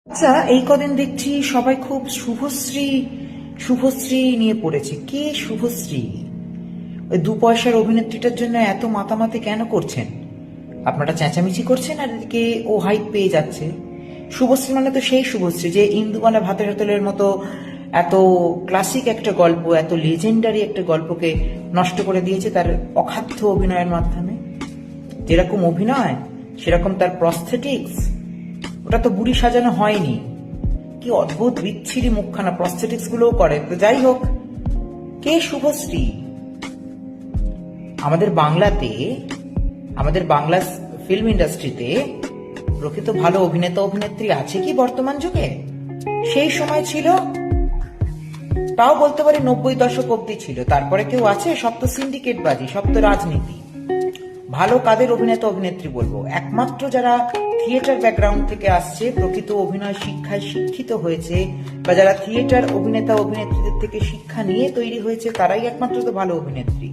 আচ্ছা, এই কদিন দেখছি সবাই খুব শুভশ্রী শুভশ্রী নিয়ে পড়েছে। কে শুভশ্রী? ওই দু পয়সার অভিনেত্রীটার জন্য এত মাতামাতি কেন করছেন? আপনারা চেঁচামেচি করছেন আর এদিকে ও হাইপ পেয়ে যাচ্ছে। শুভশ্রী মানে তো সেই শুভশ্রী যে ইন্দুবালা ভাতের হোটেলের মতো এত ক্লাসিক একটা গল্প, এত লেজেন্ডারি একটা গল্পকে নষ্ট করে দিয়েছে তার অখাদ্য অভিনয়ের মাধ্যমে। যেরকম অভিনয় সেরকম তার প্রস্থেটিক্স, ওটা তো বুড়ি সাজানো হয়নি। কি অদ্ভুত বিচ্ছিরি মুখখানা, প্রস্থেটিক্স গুলোও করে। তো যাই হোক, কে শুভশ্রী? আমাদের বাংলাতে, আমাদের বাংলা ফিল্ম ইন্ডাস্ট্রিতে প্রকৃত ভালো অভিনেতা অভিনেত্রী আছে কি বর্তমান যুগে? সেই সময় ছিল, তাও বলতে পারি 90 দশক অব্দি ছিল। তারপরে কেউ আছে? সব তো সিন্ডিকেট বাজি, সব তো রাজনীতি। ভালো কাদের অভিনেতা অভিনেত্রী বলবো? একমাত্র যারা থিয়েটার ব্যাকগ্রাউন্ড থেকে আসছে, প্রকৃত অভিনয় শিক্ষায় শিক্ষিত হয়েছে, বা যারা থিয়েটার অভিনেতা অভিনেত্রীদের থেকে শিক্ষা নিয়ে তৈরি হয়েছে, তারাই একমাত্র তো ভালো অভিনেত্রী।